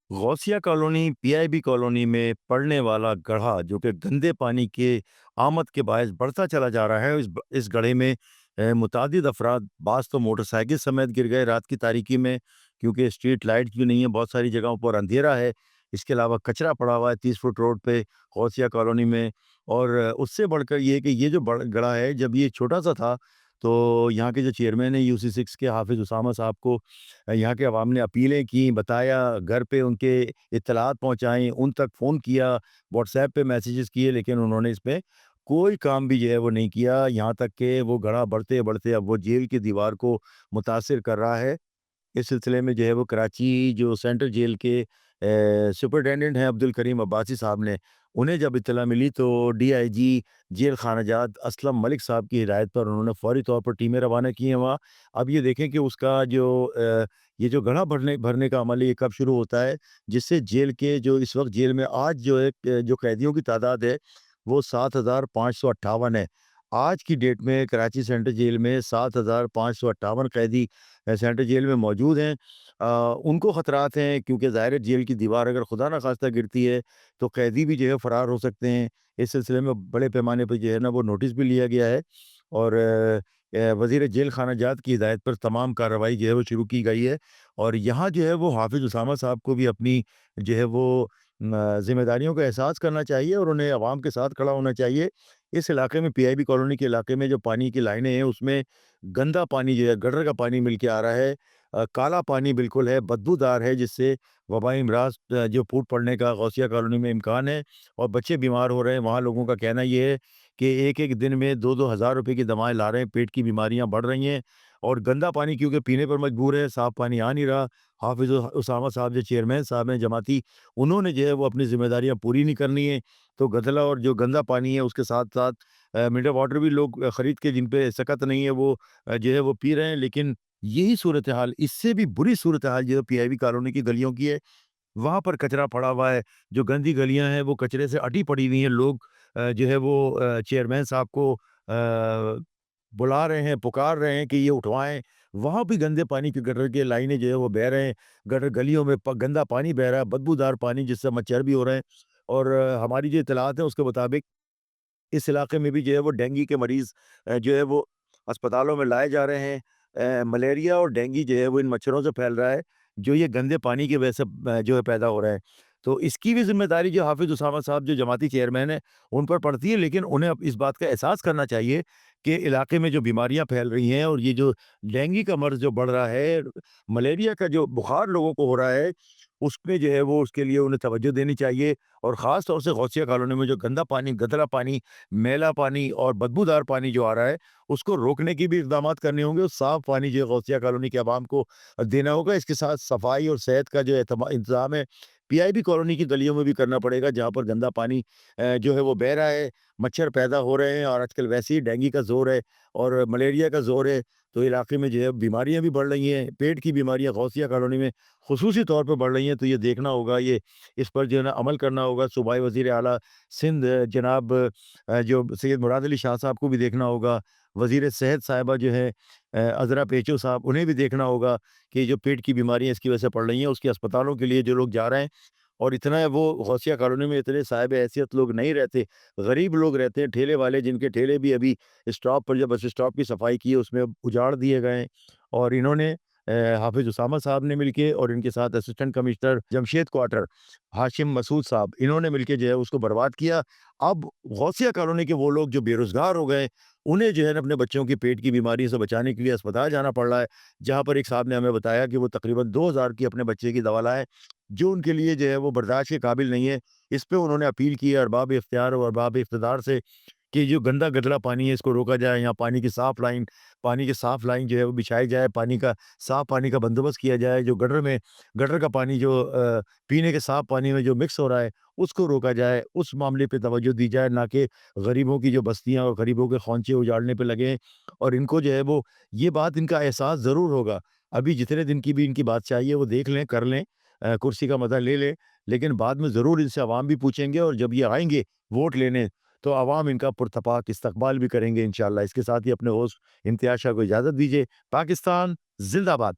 Gausiya colony, PIB colony में पड़ने वाला गड्ढा जो कि गंदे पानी के आमद के बायस बढ़ता चला जा रहा है। इस गड्ढे में मुतअद्दिद अफराद, बाज़ तो मोटरसाइकिल समेत गिर गए रात की तारीकी में, क्योंकि स्ट्रीट लाइट भी नहीं है, बहुत सारी जगहों पर अंधेरा है। इसके अलावा कचरा पड़ा हुआ है 30 फुट रोड पे गौसिया कॉलोनी में। और उससे बढ़कर ये है कि ये जो गड्ढा है, जब ये छोटा-सा था, तो यहाँ के जो चेयरमैन हैं यूसी 6 के, हाफ़िज़ उसामा साहब को यहाँ के अवाम ने अपीलें की, बताया, घर पे उनके इत्तलात पहुँचाई, उन तक फ़ोन किया, व्हाट्सएप पे मैसेजेस किए, लेकिन उन्होंने इस पे कोई काम भी जो है वो नहीं किया। यहाँ तक कि वो गड्ढा बढ़ते-बढ़ते अब वो जेल की दीवार को मुतासिर कर रहा है। इस सिलसिले में जो है वो कराची जो सेंट्रल जेल के सुपरिटेंडेंट हैं अब्दुल करीम अब्बासी साहब ने, उन्हें जब इत्तला मिली तो डीआईजी जेल खानाजात असलम मलिक साहब की हिदायत पर उन्होंने फौरी तौर पर टीमें रवाना की हैं वहाँ। अब ये देखें कि उसका जो ये जो गड्ढा भरने भरने का अमल है, ये कब शुरू होता है, जिससे जेल के जो इस वक्त जेल में आज जो है जो कैदियों की तादाद है, वो 7,558 है। आज की डेट में कराची सेंट्रल जेल में 7,558 कैदी सेंट्रल जेल में मौजूद हैं। उनको ख़तरात हैं, क्योंकि ज़ाहिर है जेल की दीवार अगर खुदा न खास्ता गिरती है, तो कैदी भी जो है फ़रार हो सकते हैं। इस सिलसिले में बड़े पैमाने पर जो है ना वो नोटिस भी लिया गया है। और वज़ीर जेल खाना जात की हिदायत पर तमाम कार्रवाई जो है वो शुरू की गई है। और यहाँ जो है वो हाफ़िज़ उसामा साहब को भी अपनी जो है वो ज़िम्मेदारियों का एहसास करना चाहिए और उन्हें अवाम के साथ खड़ा होना चाहिए। इस इलाके में, पीआईबी कॉलोनी के इलाके में, जो पानी की लाइनें हैं उसमें गंदा पानी जो है, गटर का पानी मिल के आ रहा है। काला पानी बिल्कुल है, बदबूदार है, जिससे वबाई अमराज़ जो फूट पड़ने का गौसिया कॉलोनी में इम्कान है और बच्चे बीमार हो रहे हैं। वहाँ लोगों का कहना ये है कि एक-एक दिन में 2-2 हज़ार रुपए की दवाएँ ला रहे हैं, पेट की बीमारियाँ बढ़ रही हैं और गंदा पानी क्योंकि पीने पर मजबूर है, साफ़ पानी आ नहीं रहा। हाफ़िज़ उसामा साहब जो चेयरमैन साहब हैं जमाती, उन्होंने जो है वो अपनी ज़िम्मेदारियाँ पूरी नहीं करनी है, तो गदला और जो गंदा पानी है उसके साथ-साथ मिनरल वाटर भी लोग खरीद के, जिन पे सकत नहीं है, वो जो है वो पी रहे हैं। लेकिन यही सूरत-ए-हाल, इससे भी बुरी सूरत-ए-हाल जो है पीआईबी कॉलोनी की गलियों की है। वहाँ पर कचरा पड़ा हुआ है, जो गंदी गलियाँ हैं वो कचरे से अटी पड़ी हुई हैं। लोग जो है वो चेयरमैन साहब को बुला रहे हैं, पुकार रहे हैं कि ये उठवाएँ। वहाँ भी गंदे पानी के गटर के लाइनें जो है वो बह रहे हैं। गटर गलियों में गंदा पानी बह रहा है, बदबूदार पानी, जिससे मच्छर भी हो रहे हैं। और हमारी जो इत्तलात है उसके मुताबिक इस इलाके में भी जो है वो डेंगू के मरीज़ जो है वो अस्पतालों में लाए जा रहे हैं। मलेरिया और डेंगू जो है वो इन मच्छरों से फैल रहा है, जो ये गंदे पानी की वजह से जो है पैदा हो रहा है। तो इसकी भी ज़िम्मेदारी जो हाफ़िज़ उसामा साहब जो जमाती चेयरमैन हैं, उन पर पड़ती है, लेकिन उन्हें अब इस बात का एहसास करना चाहिए कि इलाके में जो बीमारियाँ फैल रही हैं और ये जो डेंगू का मर्ज़ जो बढ़ रहा है, मलेरिया का जो बुखार लोगों को हो रहा है, उसमें जो है वो उसके लिए उन्हें तवज्जो देनी चाहिए। और ख़ास तौर से गौसिया कॉलोनी में जो गंदा पानी, गंदला पानी, मैला पानी और बदबूदार पानी जो आ रहा है, उसको रोकने की भी इक़दामात करने होंगे और साफ़ पानी जो है गौसिया कॉलोनी के अवाम को देना होगा। इसके साथ सफाई और सेहत का जो इंतज़ाम है, पीआईबी कॉलोनी की गलियों में भी करना पड़ेगा, जहाँ पर गंदा पानी जो है वो बह रहा है, मच्छर पैदा हो रहे हैं और आजकल वैसे ही डेंगू का ज़ोर है और मलेरिया का ज़ोर है, तो इलाके में जो है बीमारियाँ भी बढ़ रही हैं। पेट की बीमारियाँ गौसिया कॉलोनी में ख़ुसूसी तौर पे बढ़ रही हैं, तो ये देखना होगा, ये इस पर जो है ना अमल करना होगा। सूबाई वज़ीर आला सिंध जनाब जो सैयद मुराद अली शाह साहब को भी देखना होगा। वज़ीर सेहत साहिबा जो है अज़रा पेचो साहब, उन्हें भी देखना होगा कि जो पेट की बीमारियाँ इसकी वजह से पड़ रही हैं, उसके अस्पतालों के लिए जो लोग जा रहे हैं। और इतना है, वो गौसिया कॉलोनी में इतने साहिब हैसियत लोग नहीं रहते, गरीब लोग रहते हैं, ठेले वाले, जिनके ठेले भी अभी स्टॉप पर, जब बस स्टॉप की सफाई की है उसमें उजाड़ दिए गए हैं। और इन्होंने हाफ़िज़ उसामा साहब ने मिलके और इनके साथ assistant commissioner Jamshed quarter Hashim Masood साहब, इन्होंने मिलके जो है उसको बर्बाद किया। अब गौसिया कॉलोनी के वो लोग जो बेरोज़गार हो गए, उन्हें जो है ना अपने बच्चों की पेट की बीमारी से बचाने के लिए अस्पताल जाना पड़ रहा है, जहाँ पर एक साहब ने हमें बताया कि वो तकरीबन 2,000 की अपने बच्चे की दवा लाए, जो उनके लिए जो है वो बर्दाश्त के काबिल नहीं है। इस पे उन्होंने अपील की है अरबाब इख्तियार और अरबाब इक़्तिदार से कि जो गंदा गदला पानी है इसको रोका जाए, यहाँ पानी की साफ़ लाइन जो है वो बिछाई जाए, पानी का साफ़ पानी का बंदोबस्त किया जाए, जो गटर का पानी जो पीने के साफ़ पानी में जो मिक्स हो रहा है, उसको रोका जाए, उस मामले पे तवज्जो दी जाए, ना कि गरीबों की जो बस्तियाँ और गरीबों के खौंचे उजाड़ने पे लगे हैं। और इनको जो है वो ये बात, इनका एहसास ज़रूर होगा। अभी जितने दिन की भी इनकी बात चाहिए वो देख लें, कर लें, कुर्सी का मज़ा ले लें, लेकिन बाद में ज़रूर इनसे अवाम भी पूछेंगे और जब ये आएँगे वोट लेने, तो अवाम इनका पुरतपाक इस्तकबाल भी करेंगे इंशाअल्लाह। इसके साथ ही अपने होस्ट इम्तियाज़ शाह को इजाज़त दीजिए। पाकिस्तान ज़िंदाबाद।